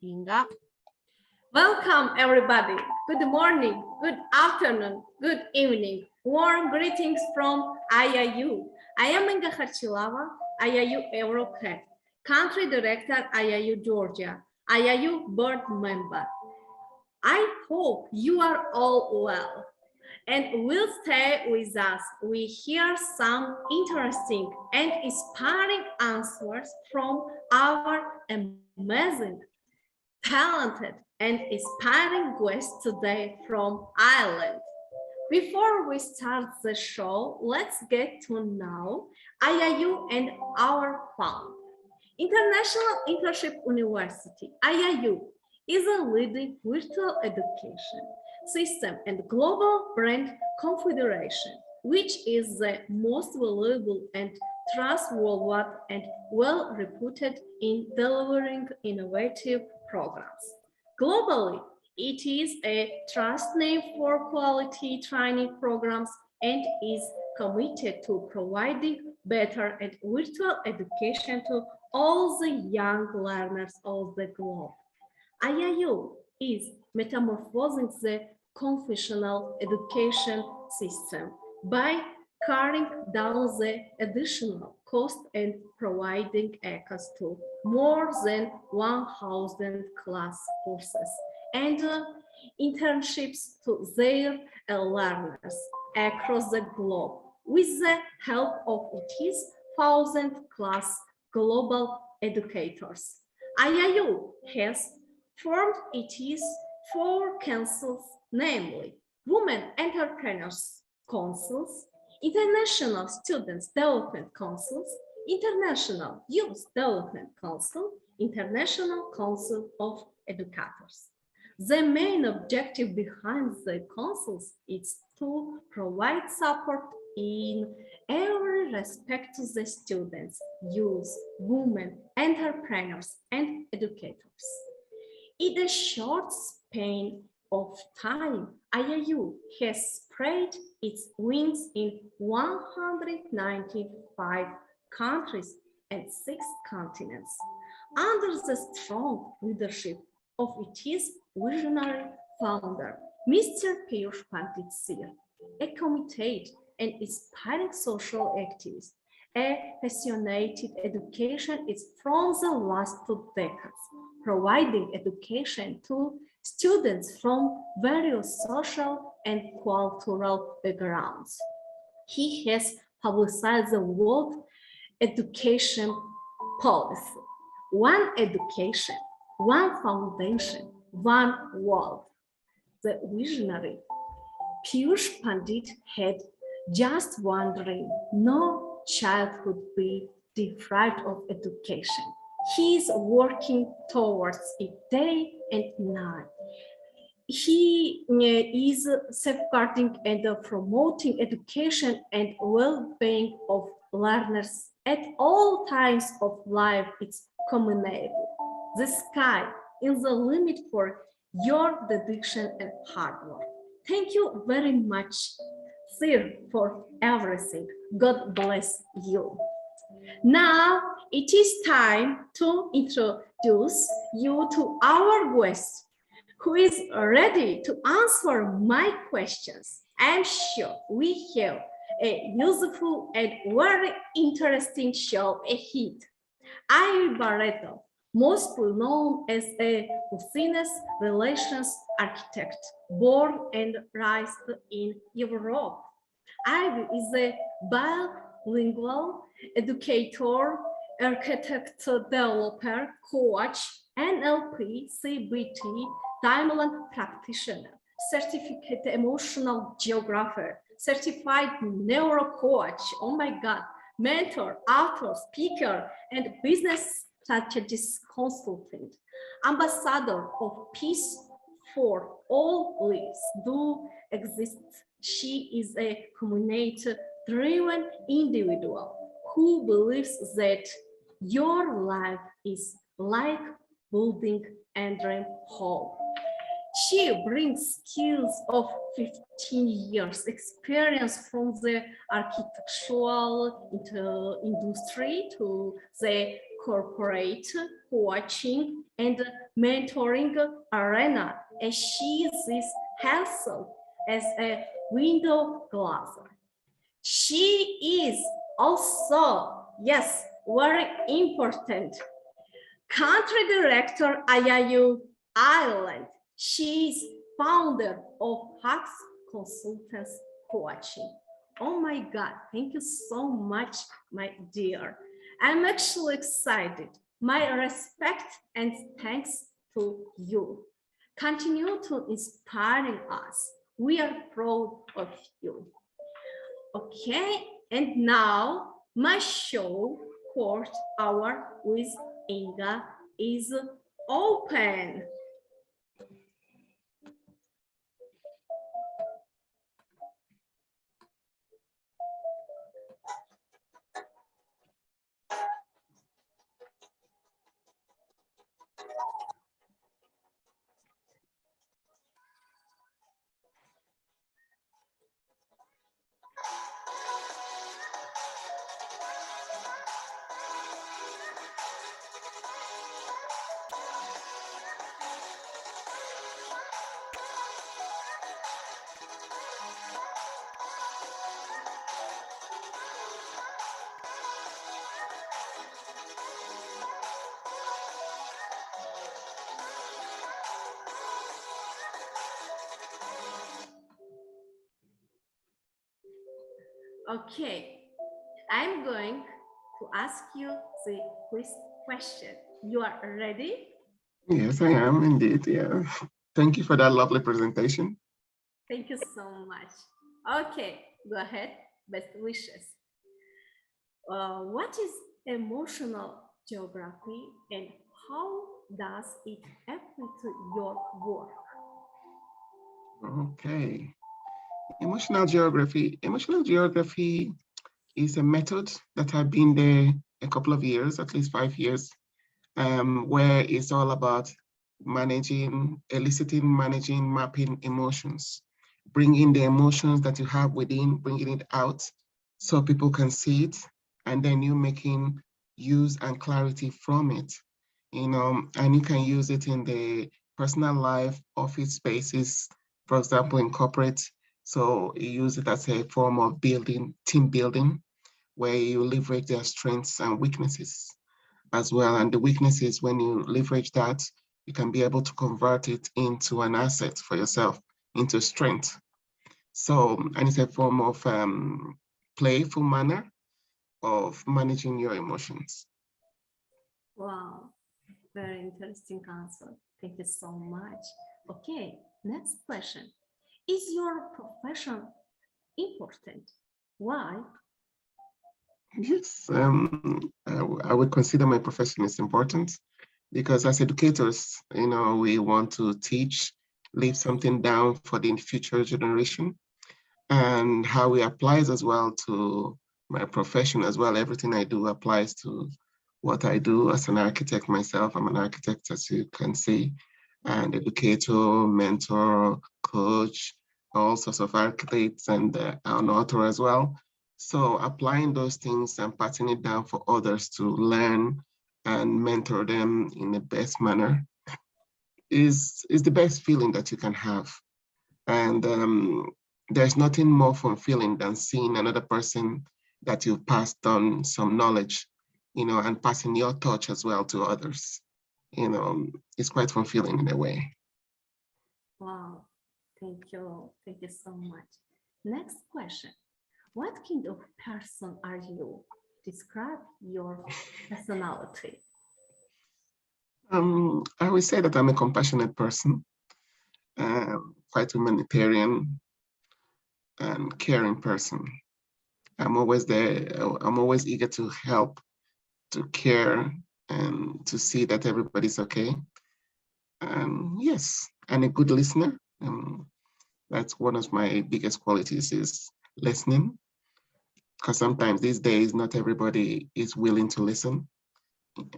Inga. Welcome, everybody. Good morning, good afternoon, good evening. Warm greetings from IIU. I am Inga, IIU Eurocat, Country Director, IIU Georgia, IIU Board Member. I hope you are all well and will stay with us. We hear some interesting and inspiring answers from our amazing, talented, and inspiring guests today from Ireland. Before we start the show, let's get to know IIU and our fund. International Internship University, IIU, is a leading virtual education system and global brand confederation, which is the most valuable and trustworthy and well-reputed in delivering innovative programs. Globally, it is a trust name for quality training programs and is committed to providing better and virtual education to all the young learners of the globe. IIU is metamorphosing the conventional education system by cutting down the additional cost and providing access to more than 1,000 class courses and internships to their learners across the globe with the help of its 1,000 class global educators. IIU has formed its four councils, namely Women Entrepreneurs Councils, International Students Development Councils, International Youth Development Council, International Council of Educators. The main objective behind the councils is to provide support in every respect to the students, youth, women, entrepreneurs, and educators. In a short span of time, IIU has spread its wings in 195 countries and 6 continents under the strong leadership of its visionary founder, Mr. Piyush Pandit Sir, a committed and inspiring social activist. A passionate education is from the last 2 decades, providing education to students from various social and cultural backgrounds. He has publicized the World Education Policy: one education, one foundation, one world. The visionary Piyush Pandit had just one dream: no child would be deprived of education. He is working towards it day and night. He is safeguarding and promoting education and well-being of learners at all times of life. It's communable. The sky is the limit for your dedication and hard work. Thank you very much, Sir, for everything. God bless you. Now it is time to introduce you to our guest, who is ready to answer my questions. I'm sure we have a useful and very interesting show ahead. Ivy Barreto, mostly known as a business relations architect, born and raised in Europe. Ivy is a bilingual educator, architect, developer, coach, NLP, CBT, Timeline practitioner, certificate emotional geographer, certified neuro coach, oh my God, mentor, author, speaker, and business strategist consultant, ambassador of peace for all lives do exist. She is a community-driven individual who believes that your life is like building a dream home. She brings skills of 15 years experience from the architectural industry to the corporate, coaching, and mentoring arena, and she sees herself as a window glasser. She is also, yes, very important, country director IIU Ireland. She is founder of Hacks Consultants Coaching. Oh my God, thank you so much, my dear. I'm actually excited. My respect and thanks to you. Continue to inspiring us. We are proud of you. Okay, and now my show, Court Hour with Inga, is open. Okay, I'm going to ask you the quiz question. You are ready? Yes, I am indeed. Yeah. Thank you for that lovely presentation. Thank you so much. Okay, go ahead. Best wishes. What is emotional geography and how does it apply to your work? Okay. Emotional geography. Emotional geography is a method that I've been there a couple of years, at least 5 years, where it's all about managing, mapping emotions, bringing the emotions that you have within, bringing it out so people can see it, and then you making use and clarity from it, and you can use it in the personal life, office spaces, for example, in corporate. So you use it as a form of team building, where you leverage their strengths and weaknesses as well. And the weaknesses, when you leverage that, you can be able to convert it into an asset for yourself, into strength. So, and it's a form of playful manner of managing your emotions. Wow, very interesting answer. Thank you so much. Okay, next question. Is your profession important? Why? Yes, I would consider my profession is important because as educators, we want to teach, leave something down for the future generation, and how it applies as well to my profession as well. Everything I do applies to what I do as an architect myself. I'm an architect, as you can see, and educator, mentor, coach, all sorts of architects, and an author as well. So applying those things and passing it down for others to learn and mentor them in the best manner is the best feeling that you can have. And there's nothing more fulfilling than seeing another person that you've passed on some knowledge, and passing your touch as well to others. It's quite fulfilling in a way. Wow, thank you. Thank you so much. Next question. What kind of person are you? Describe your personality. I would say that I'm a compassionate person, quite humanitarian and caring person. I'm always there. I'm always eager to help, to care, and to see that everybody's okay. Yes, and a good listener. That's one of my biggest qualities is listening, because sometimes these days not everybody is willing to listen.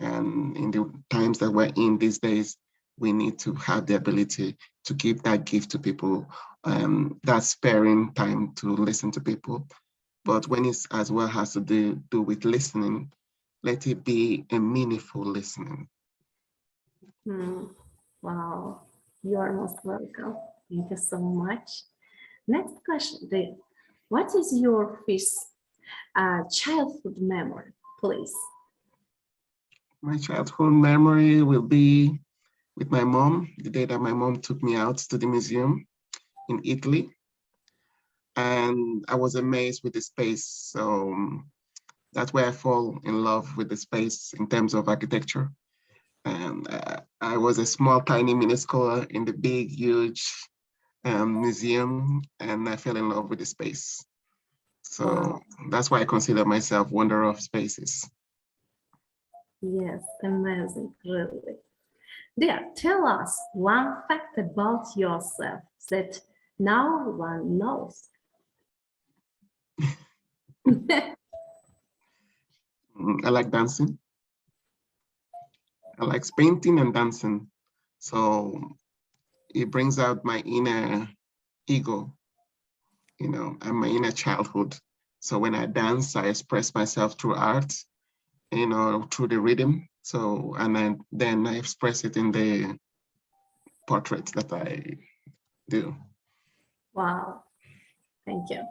And in the times that we're in these days, we need to have the ability to give that gift to people, that sparing time to listen to people. But when it's as well has to do with listening, let it be a meaningful listening. Wow, you are most welcome. Thank you so much. Next question, what is your first childhood memory, please? My childhood memory will be with my mom, the day that my mom took me out to the museum in Italy. And I was amazed with the space. So that's where I fall in love with the space in terms of architecture. And I was a small, tiny minuscule in the big, huge museum, and I fell in love with the space. So Wow. that's why I consider myself wanderer of spaces. Yes, amazing, really. Dear, tell us one fact about yourself that no one knows. I like dancing. I like painting and dancing. So it brings out my inner ego, and my inner childhood. So when I dance, I express myself through art, through the rhythm. So, and then I express it in the portraits that I do. Wow, thank you.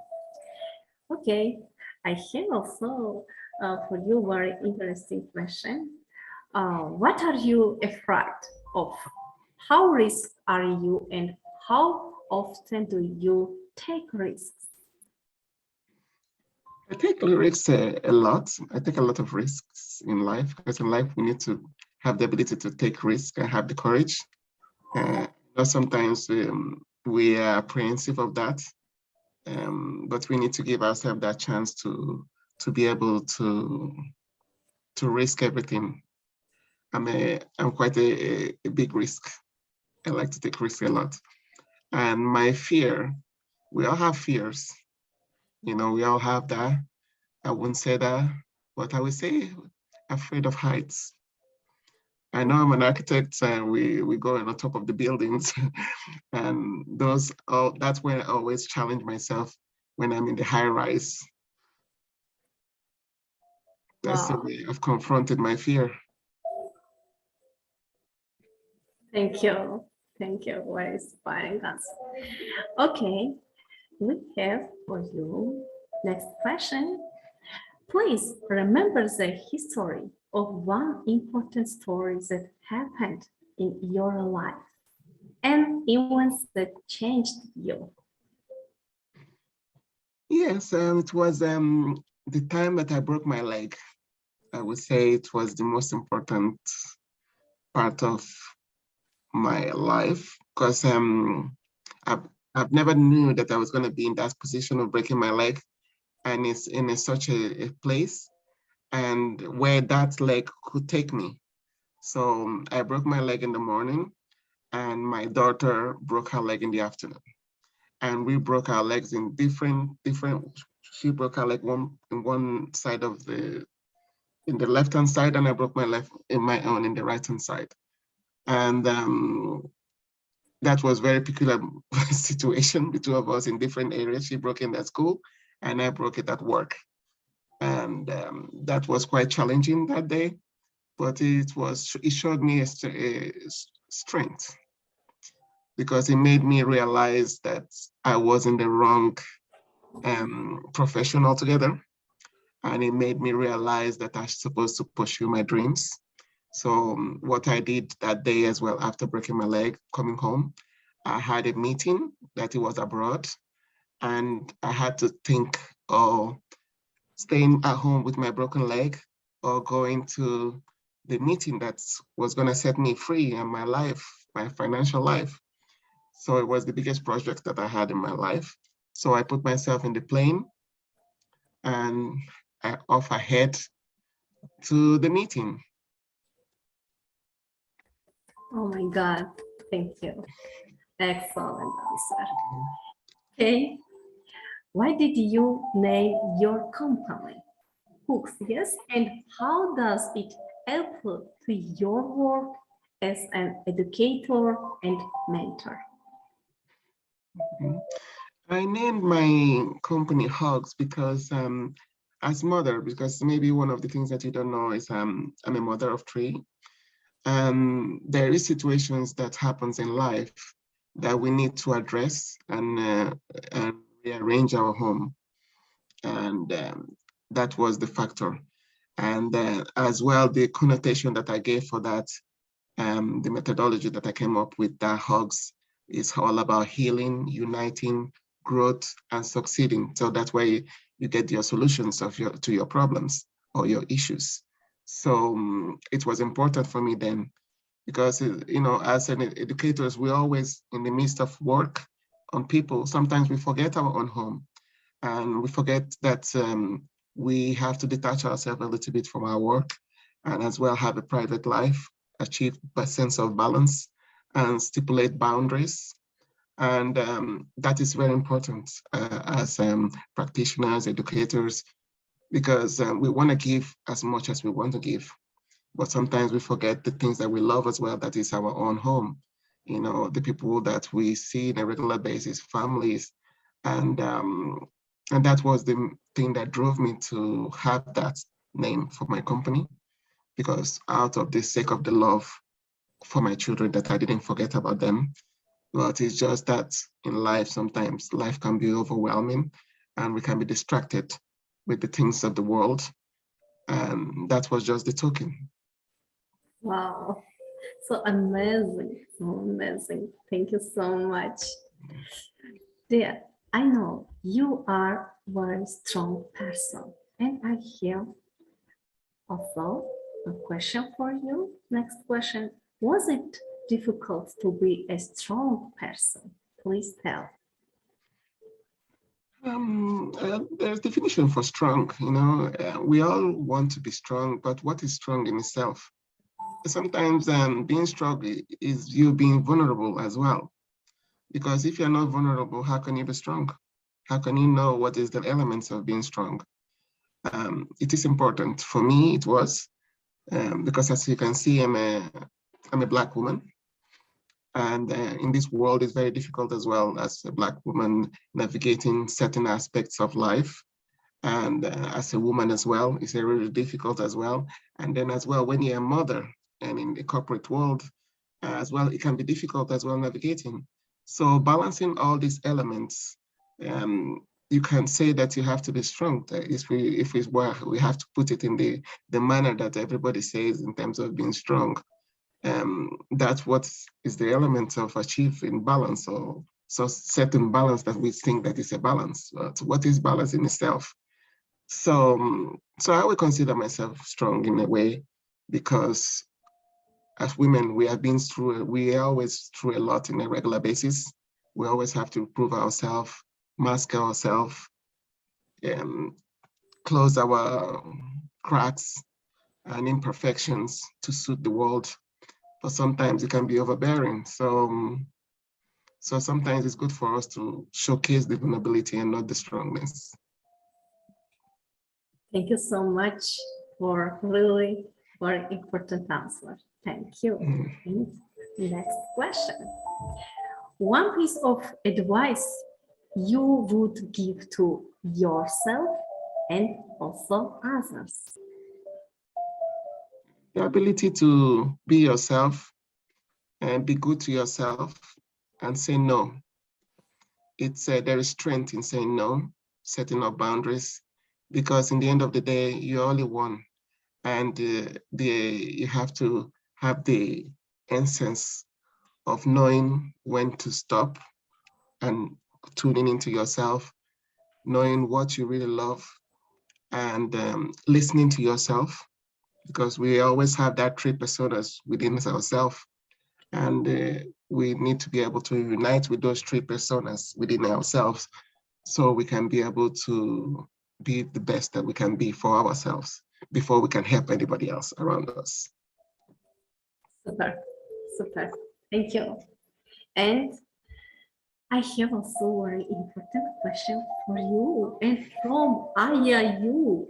Okay, I have also for you very interesting question. What are you afraid of? How risk are you and how often do you take risks? I take risks a lot. I take a lot of risks in life because in life we need to have the ability to take risks and have the courage. Sometimes we are apprehensive of that, but we need to give ourselves that chance to be able to risk everything. I'm quite a big risk. I like to take risks a lot. And my fear, we all have fears. We all have that. I wouldn't say that, but I would say afraid of heights. I know I'm an architect and we go on top of the buildings and that's where I always challenge myself when I'm in the high rise. That's the Wow, way I've confronted my fear. thank you. Thank you for inspiring us. Okay, we have for you next question. Please remember the history of one important story that happened in your life and events that changed you. Yes, it was the time that I broke my leg. I would say it was the most important part of my life because I've, I've never knew that I was going to be in that position of breaking my leg, and it's in such a place and where that leg could take me. So I broke my leg in the morning, and my daughter broke her leg in the afternoon, and we broke our legs in different. She broke her leg in one side of in the left hand side, and I broke my left in my own in the right hand side, and that was very peculiar situation. The two of us in different areas. She broke in at school, and I broke it at work, and that was quite challenging that day. But it showed me a strength because it made me realize that I was in the wrong profession altogether, and it made me realize that I was supposed to pursue my dreams. So what I did that day as well, after breaking my leg, coming home, I had a meeting that it was abroad, and I had to think, oh, staying at home with my broken leg or going to the meeting that was going to set me free in my life, my financial life. So it was the biggest project that I had in my life. So I put myself in the plane and I off ahead to the meeting. Oh my God, thank you. Excellent answer. Okay, why did you name your company? Hooks, yes, and how does it help to your work as an educator and mentor? I named my company Hugs because as mother, because maybe one of the things that you don't know is I'm a mother of three. There is situations that happens in life that we need to address and rearrange our home. And that was the factor. And as well, the connotation that I gave for that, the methodology that I came up with, that hugs, is all about healing, uniting, growth, and succeeding. So that way you get your solutions to your problems or your issues. So it was important for me then, because as an educators, we're always in the midst of work on people. Sometimes we forget our own home, and we forget that we have to detach ourselves a little bit from our work, and as well have a private life, achieve a sense of balance, and stipulate boundaries. And that is very important as practitioners, educators, because we want to give as much as we want to give, but sometimes we forget the things that we love as well, that is our own home, the people that we see on a regular basis, families. And that was the thing that drove me to have that name for my company, because out of the sake of the love for my children, that I didn't forget about them. But it's just that in life, sometimes life can be overwhelming and we can be distracted with the things of the world. And that was just the token. Wow, so amazing, so amazing. Thank you so much. Dear, I know you are a very strong person, and I have also a question for you. Next question. Was it difficult to be a strong person? Please tell. There's definition for strong. We all want to be strong, but what is strong in itself? Sometimes being strong is you being vulnerable as well. Because if you're not vulnerable, how can you be strong? How can you know what is the elements of being strong? It is important. For me, it was, because as you can see, I'm a Black woman. And in this world, it's very difficult as well, as a Black woman navigating certain aspects of life. And as a woman as well, it's really difficult as well. And then as well, when you're a mother and in the corporate world as well, it can be difficult as well navigating. So balancing all these elements, you can say that you have to be strong. If we have to put it in the manner that everybody says in terms of being strong. That's what is the element of achieving balance, or so certain balance that we think that is a balance. But what is balance in itself? So I would consider myself strong in a way, because as women, we are always through a lot in a regular basis. We always have to prove ourselves, mask ourselves, close our cracks and imperfections to suit the world. But sometimes it can be overbearing. So sometimes it's good for us to showcase the vulnerability and not the strongness. Thank you so much for really very important answer. Thank you. Next question. One piece of advice you would give to yourself and also others? The ability to be yourself and be good to yourself and say no. There is strength in saying no, setting up boundaries, because in the end of the day, you're only one. And you have to have the essence of knowing when to stop and tuning into yourself, knowing what you really love, and listening to yourself, because we always have that three personas within ourselves. And we need to be able to unite with those three personas within ourselves, so we can be able to be the best that we can be for ourselves before we can help anybody else around us. Super, super. Thank you. And I have also a very important question for you and from IIU.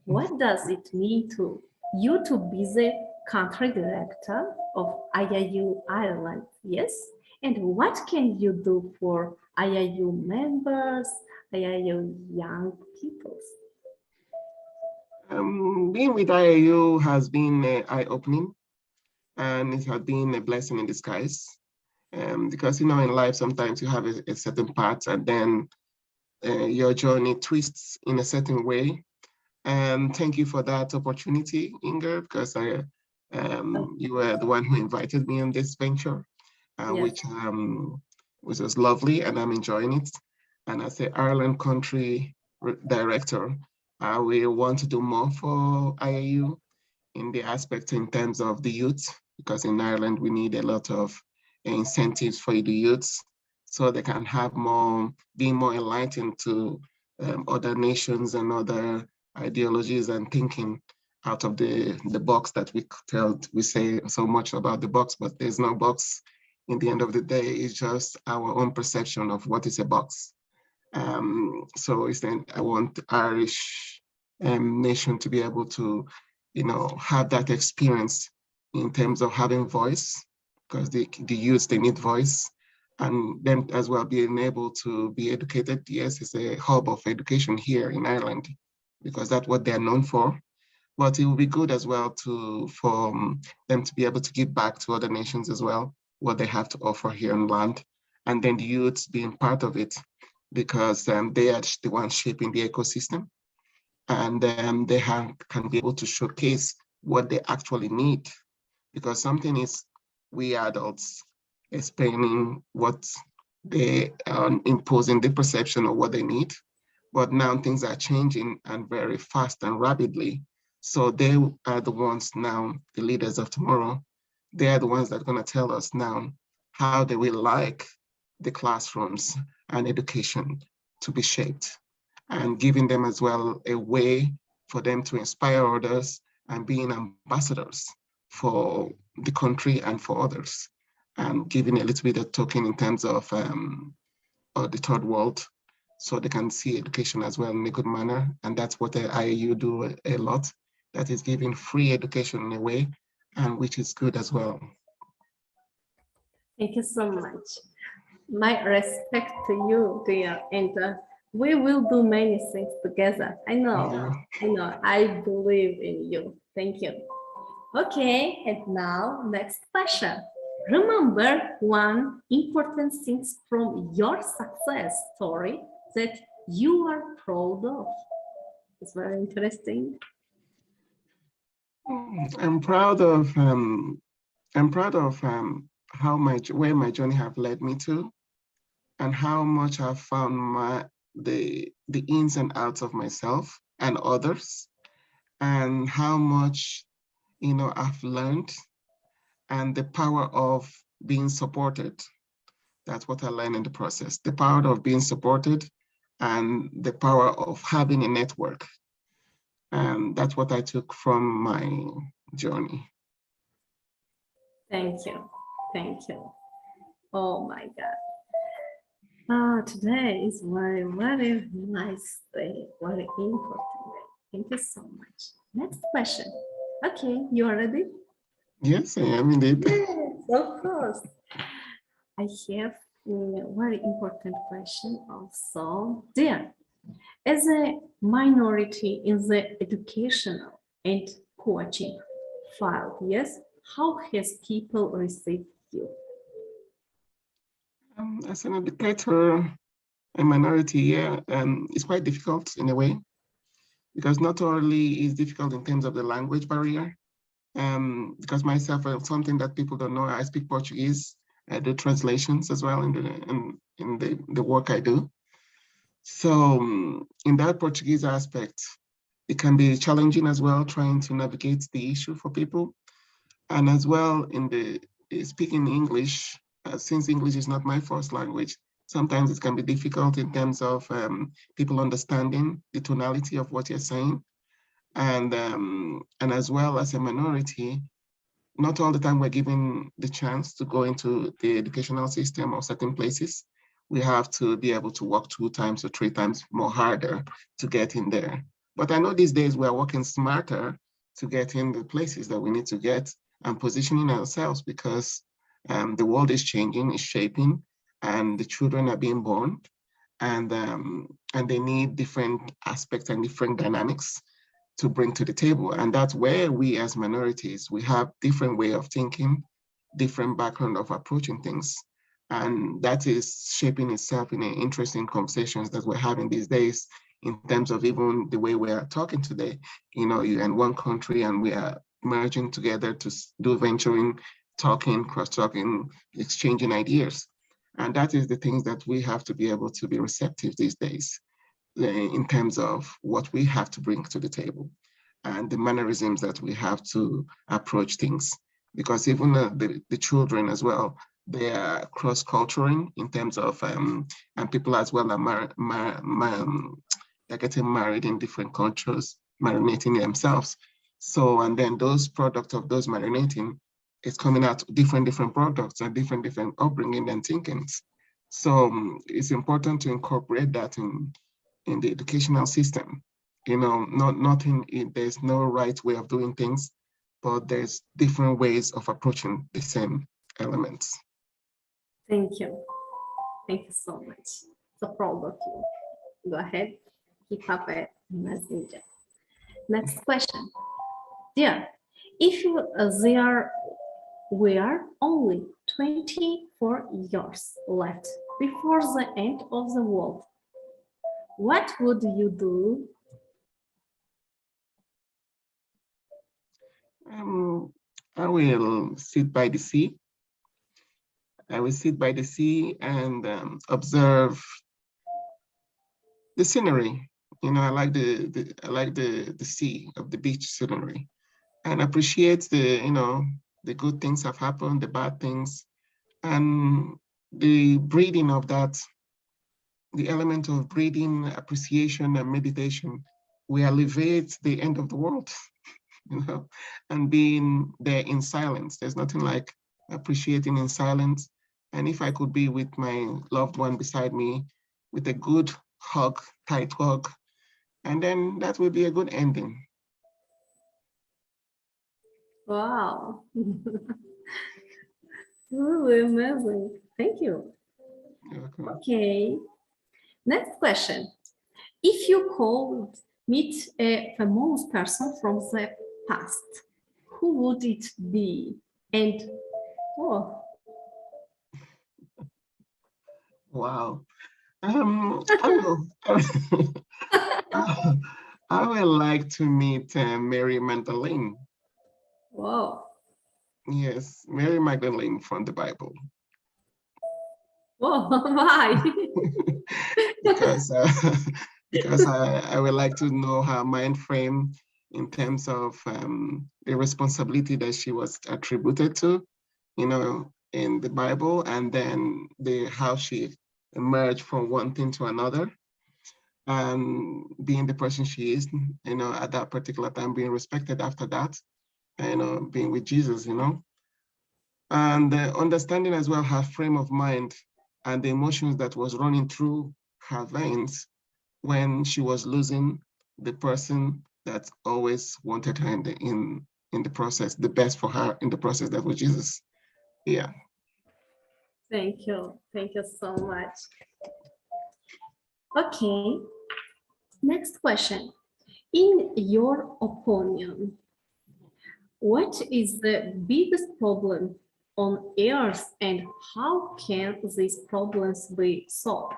What does it mean to you to be the country director of IIU Ireland? Yes. And what can you do for IIU members, IIU young people? Being with IAU has been eye-opening, and it has been a blessing in disguise. Because in life sometimes you have a certain path, and then your journey twists in a certain way. And thank you for that opportunity, Inga, because you were the one who invited me on this venture, Yes. which was lovely, and I'm enjoying it. And as the Ireland country director, we want to do more for IAU in the aspect in terms of the youth, because in Ireland we need a lot of incentives for the youths so they can have more, being more enlightened to other nations and other ideologies and thinking out of the box that we say so much about the box, but there's no box. In the end of the day, it's just our own perception of what is a box. So it's then I want the Irish nation to be able to, have that experience in terms of having voice, because the youth, they need voice, and them as well being able to be educated. Yes, it's a hub of education here in Ireland, because that's what they're known for. But it will be good as well for them to be able to give back to other nations as well, what they have to offer here on land, and then the youths being part of it, because they are the ones shaping the ecosystem, and can be able to showcase what they actually need, because something is we adults explaining what they are imposing the perception of what they need, but now things are changing and very fast and rapidly. So they are the ones now, the leaders of tomorrow. They are the ones that are going to tell us now how they will like the classrooms and education to be shaped, and giving them as well a way for them to inspire others and being ambassadors for the country and for others, and giving a little bit of token in terms of the third world, so they can see education as well in a good manner. And that's what the IAU do a lot. That is giving free education in a way, and which is good as well. Thank you so much. My respect to you, dear, and we will do many things together. I know, I believe in you. Thank you. Okay, and now next question. Remember one important thing from your success story that you are proud of. It's very interesting. I'm proud of how where my journey have led me to, and how much I've found the ins and outs of myself and others, and how much I've learned, and the power of being supported. That's what I learned in the process. The power of being supported, and the power of having a network. And that's what I took from my journey. Thank you. Thank you. Oh my God. Today is very, very nice day, very important day. Thank you so much. Next question. Okay, you are ready? Yes, I am indeed. Yes, of course. I have a very important question also. There, as a minority in the educational and coaching field, yes, how has people received you? As an educator, a minority, yeah, it's quite difficult in a way, because not only is difficult in terms of the language barrier, because myself, something that people don't know, I speak Portuguese. I do translations as well in the work I do. So in that Portuguese aspect, it can be challenging as well, trying to navigate the issue for people. And as well in the speaking English, since English is not my first language, sometimes it can be difficult in terms of people understanding the tonality of what you're saying. And as well as a minority, not all the time we're given the chance to go into the educational system or certain places. We have to be able to work 2 times or 3 times more harder to get in there. But I know these days we're working smarter to get in the places that we need to get, and positioning ourselves, because the world is changing, is shaping, and the children are being born, and they need different aspects and different dynamics to bring to the table. And that's where we as minorities, we have different way of thinking, different background of approaching things. And that is shaping itself in interesting conversations that we're having these days in terms of even the way we are talking today. You're in one country and we are merging together to do venturing, talking, cross-talking, exchanging ideas. And that is the things that we have to be able to be receptive these days in terms of what we have to bring to the table and the mannerisms that we have to approach things. Because even the children as well, they are cross-culturing in terms of, and people as well are they're getting married in different cultures, marinating themselves. So, and then those products of those marinating is coming out different products and different upbringing and thinkings. So it's important to incorporate that in the educational system. There's no right way of doing things, but there's different ways of approaching the same elements. Thank you. Thank you so much. So proud of you. Go ahead. Keep up a amazing job. Next question. Dear, if there were only 24 years left before the end of the world, what would you do? I will sit by the sea. I will sit by the sea and observe the scenery. I like the sea of the beach scenery, and appreciate the good things have happened, the bad things, and the breathing of that, the element of breathing, appreciation, and meditation. We elevate the end of the world, and being there in silence. There's nothing like appreciating in silence. And if I could be with my loved one beside me with a good hug, tight hug, and then that will be a good ending. Wow. Really amazing. Thank you. You're welcome. Okay. Next question. If you could meet a famous person from the past, who would it be? And Wow. I would like to meet Mary Magdalene. Wow. Yes, Mary Magdalene from the Bible. Whoa, why? because because I would like to know her mind frame in terms of the responsibility that she was attributed to, in the Bible, and then how she emerged from one thing to another, and being the person she is, at that particular time, being respected after that, being with Jesus, and understanding as well her frame of mind and the emotions that was running through her veins when she was losing the person that always wanted her in the process, the best for her in the process, that was Jesus. Yeah. Thank you. Thank you so much. Okay. Next question. In your opinion, what is the biggest problem on Earth and how can these problems be solved?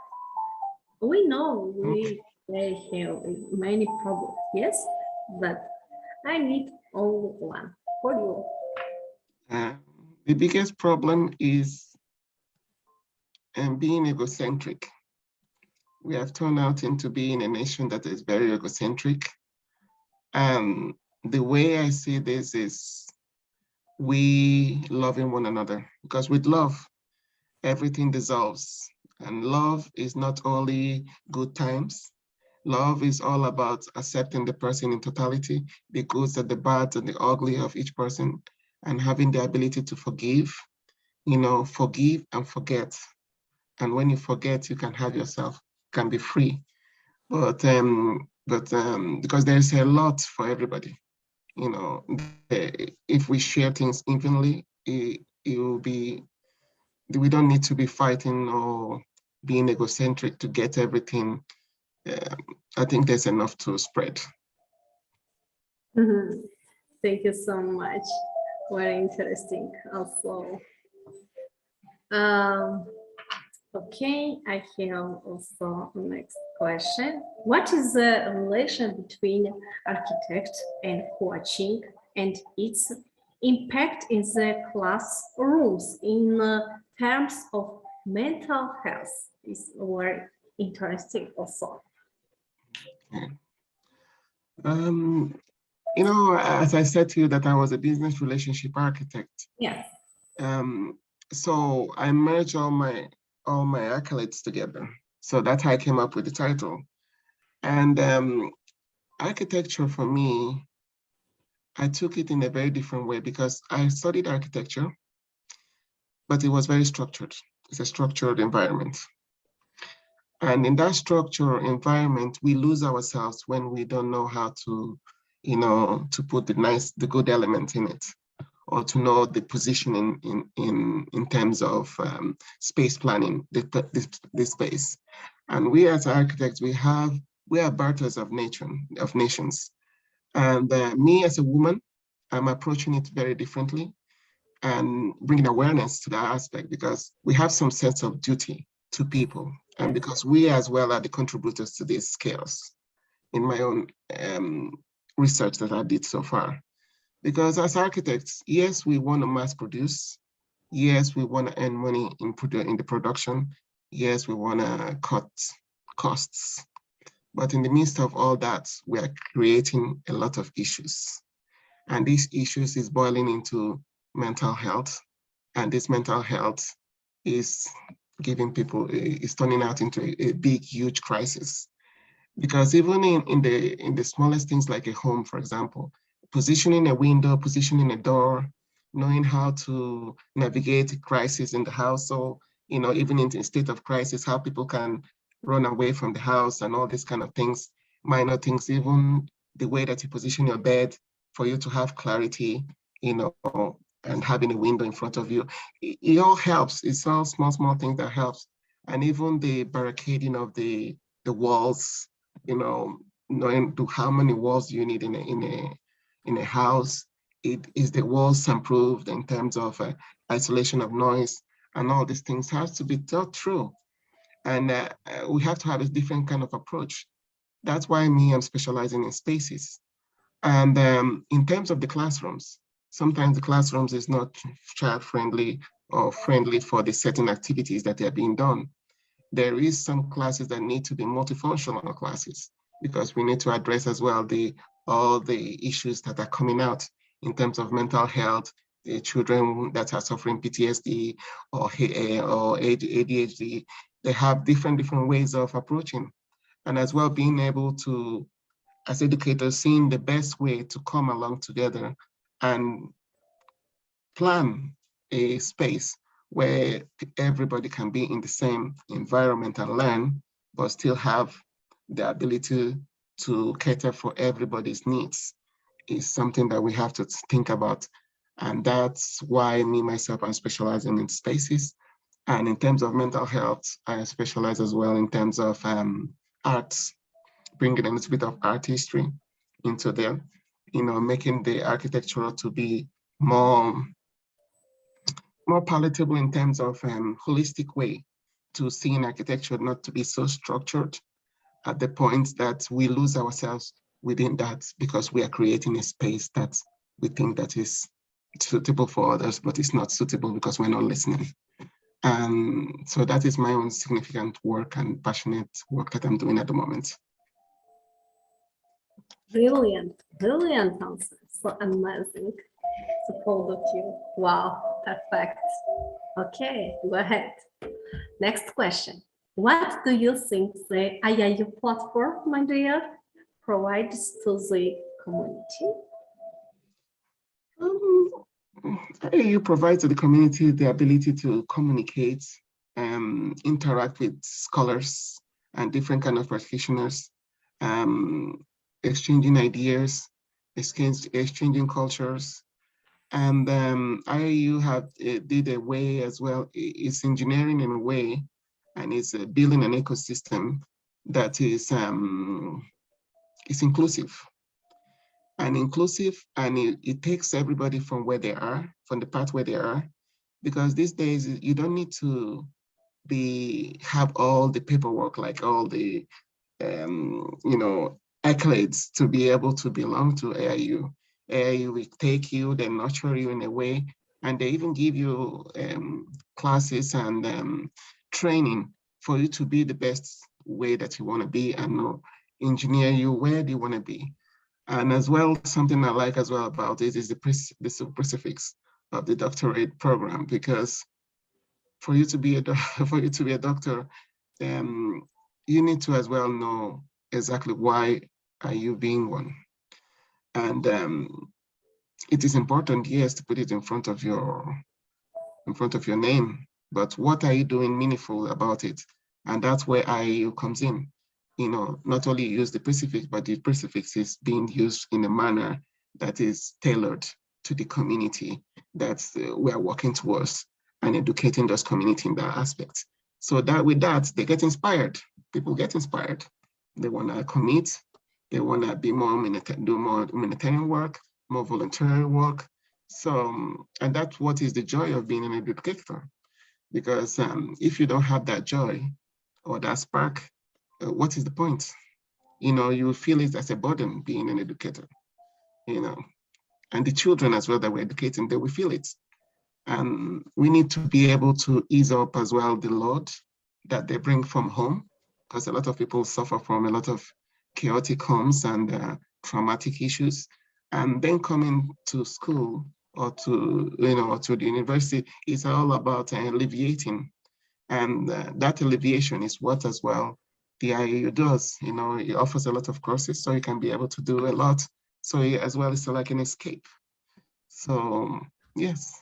We know we have many problems, yes, but I need only one for you. The biggest problem is being egocentric. We have turned out into being a nation that is very egocentric. And the way I see this is we loving one another, because with love, everything dissolves. And love is not only good times. Love is all about accepting the person in totality, the goods and the bad and the ugly of each person, and having the ability to forgive, forgive and forget. And when you forget, you can have yourself, can be free. But because there's a lot for everybody, if we share things evenly, it will be, we don't need to be fighting or being egocentric to get everything. I think there's enough to spread. Mhm. Thank you so much. Very interesting also. Um, okay, I have also next question. What is the relation between architect and coaching and its impact in the classrooms in terms of mental health? Is very interesting also. Um, you know, as I said to you that I was a business relationship architect. Yes. Um, so I merged all my accolades together. So that's how I came up with the title. And architecture for me, I took it in a very different way because I studied architecture, but it was very structured. It's a structured environment. And in that structured environment, we lose ourselves when we don't know how to, to put the good element in it, or to know the positioning in terms of space planning, the space. And we as architects, we are barters of nations. And me as a woman, I'm approaching it very differently and bringing awareness to that aspect because we have some sense of duty to people, and because we as well are the contributors to this chaos. In my own research that I did so far, because as architects, yes, we want to mass produce. Yes, we want to earn money in the production. Yes, we want to cut costs. But in the midst of all that, we are creating a lot of issues. And these issues is boiling into mental health. And this mental health is is turning out into a big, huge crisis. Because even in the smallest things like a home, for example, positioning a window, positioning a door, knowing how to navigate a crisis in the house. So, even in a state of crisis, how people can run away from the house and all these kind of things, minor things, even the way that you position your bed for you to have clarity, and having a window in front of you. It all helps. It's all small, small things that helps. And even the barricading of the walls, knowing to how many walls you need in a house. It is the walls improved in terms of isolation of noise, and all these things has to be thought through. And we have to have a different kind of approach. That's why I'm specializing in spaces. And in terms of the classrooms, sometimes the classrooms is not child friendly or friendly for the certain activities that are being done. There is some classes that need to be multifunctional classes because we need to address as well all the issues that are coming out in terms of mental health, the children that are suffering PTSD or ADHD. They have different ways of approaching, and as well being able to, as educators, seeing the best way to come along together and plan a space where everybody can be in the same environment and learn, but still have the ability to cater for everybody's needs is something that we have to think about. And that's why me, myself, I'm specializing in spaces. And in terms of mental health, I specialize as well in terms of arts, bringing a little bit of art history into there, making the architecture to be more more palatable in terms of holistic way to seeing architecture not to be so structured at the point that we lose ourselves within that because we are creating a space that we think that is suitable for others, but it's not suitable because we're not listening. And so that is my own significant work and passionate work that I'm doing at the moment. Brilliant, brilliant answer. So amazing. So proud of you. Wow, perfect. Okay, go ahead. Next question. What do you think the IIU platform, my dear, provides to the community? AAU provides to the community the ability to communicate, interact with scholars and different kind of practitioners, um, exchanging ideas, exchanging cultures. And IAU did a way as well. It's engineering in a way, and it's building an ecosystem that is inclusive. and inclusive, and it takes everybody from where they are, from the path where they are, because these days you don't need to have all the paperwork, like all the accolades to be able to belong to AIU. AIU will take you, they nurture you in a way, and they even give you classes and training for you to be the best way that you want to be and engineer you where do you want to be. And as well, something I like as well about it is the specifics of the doctorate program, because for you to be a for you to be a doctor, you need to as well know exactly why are you being one. And it is important, yes, to put it in front of your name, but what are you doing meaningful about it? And that's where IAU comes in. Not only use the prefix, but the prefix is being used in a manner that is tailored to the community that we are working towards and educating those community in that aspect. So that with that, they get inspired. People get inspired. They want to commit. They want to be do more humanitarian work, more voluntary work. So, and that's what is the joy of being an educator. Because if you don't have that joy or that spark, what is the point? You feel it as a burden being an educator, and the children as well that we're educating, they will feel it. And we need to be able to ease up as well the load that they bring from home, because a lot of people suffer from a lot of chaotic homes and traumatic issues. And then coming to school or to the university is all about alleviating. And that alleviation is what as well the IAU does. It offers a lot of courses, so you can be able to do a lot. So as well, it's like an escape. So yes.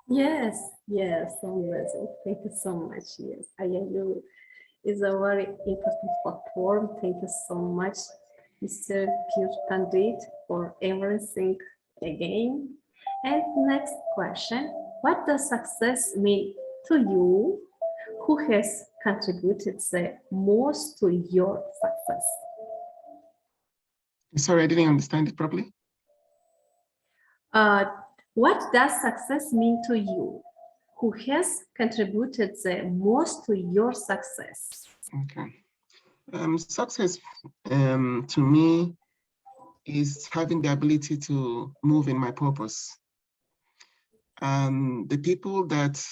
Yes, yes, amazing. Thank you so much. Yes, IIU is a very important platform. Thank you so much, Mr. Pure Pandit, for everything again. And next question, what does success mean to you? Who has contributed the most to your success? Sorry, I didn't understand it properly. What does success mean to you? Who has contributed the most to your success? Okay. Success to me is having the ability to move in my purpose. And the people that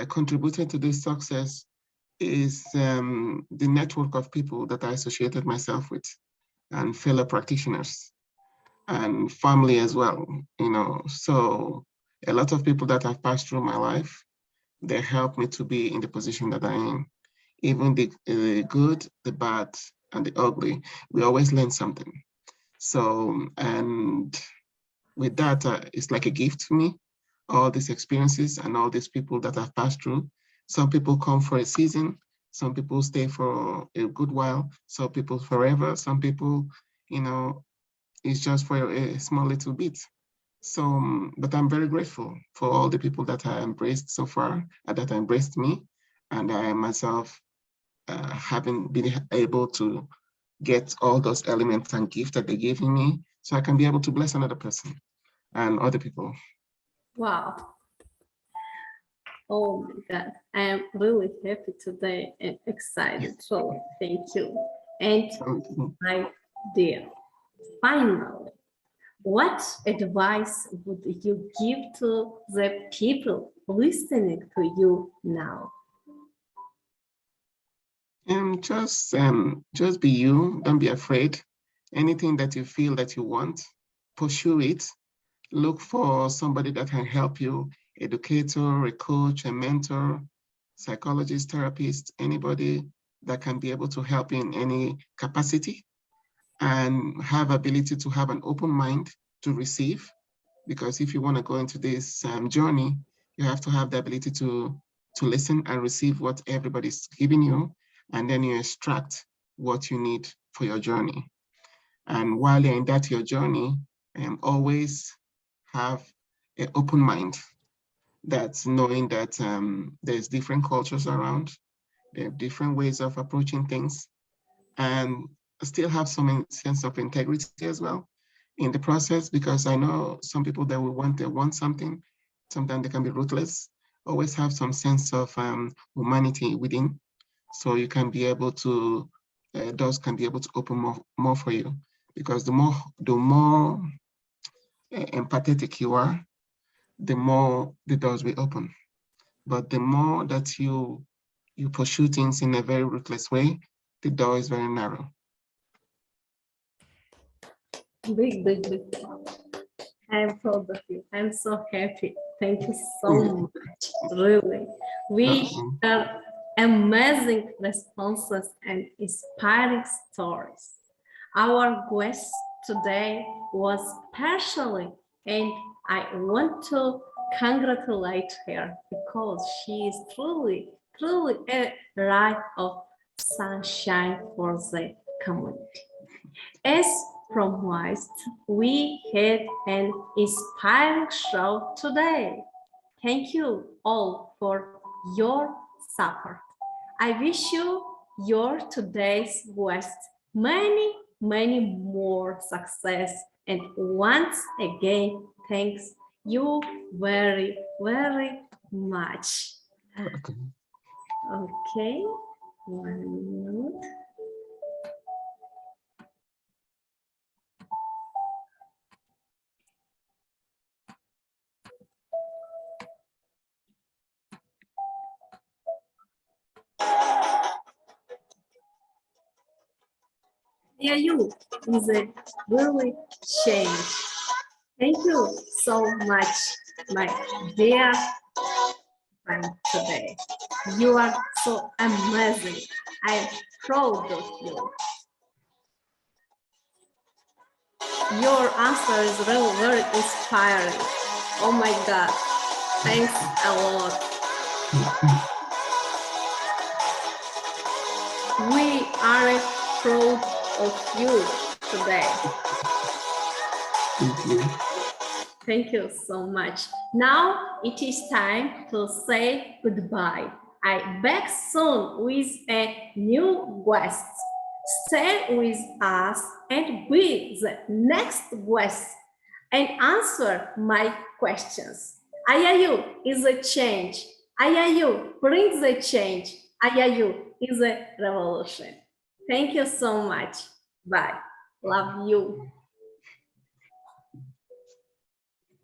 contributed to this success is the network of people that I associated myself with and fellow practitioners and family as well, So a lot of people that have passed through my life, they helped me to be in the position that I am. Even the good, the bad, and the ugly, we always learn something. So, and with that, it's like a gift to me, all these experiences and all these people that I've passed through. Some people come for a season, some people stay for a good while, some people forever, some people, it's just for a small little bit. So, but I'm very grateful for all the people that I embraced so far, and that embraced me, and I myself having been able to get all those elements and gifts that they gave me, so I can be able to bless another person and other people. Wow. Oh my God. I am really happy today and excited. So thank you. And my dear, finally, what advice would you give to the people listening to you now? Just be you. Don't be afraid. Anything that you feel that you want, pursue it. Look for somebody that can help you, educator, a coach, a mentor, psychologist, therapist, anybody that can be able to help in any capacity and have ability to have an open mind to receive. Because if you want to go into this journey, you have to have the ability to listen and receive what everybody's giving you, and then you extract what you need for your journey. And while you're in your journey, always have an open mind. That's knowing that there's different cultures around, there are different ways of approaching things, and still have some sense of integrity as well. in the process, because I know some people that will want something. Sometimes they can be ruthless. Always have some sense of humanity within, so you can be able to doors can be able to open more for you, because the more empathetic you are, the more the doors will open. But the more that you pursue things in a very ruthless way, the door is very narrow. Big. I'm proud of you. I'm so happy. Thank you so much. Really. We share amazing responses and inspiring stories. Our guest today was partially, and I want to congratulate her because she is truly a ray of sunshine for the community. As promised, we had an inspiring show today. Thank you all for your support. I wish you your today's guest many more success, and once again, thanks you very much. Okay, 1 minute. Yeah, you is a really change. Thank you so much, my dear friend today. You are so amazing. I am proud of you. Your answer is really very inspiring. Oh my God. Thanks a lot. We are proud of you today. Thank you. Thank you so much. Now it is time to say goodbye. I back soon with a new guest. Stay with us and be the next guest and answer my questions. IIU is a change. IIU brings the change. IIU is a revolution. Thank you so much. Bye. Love you.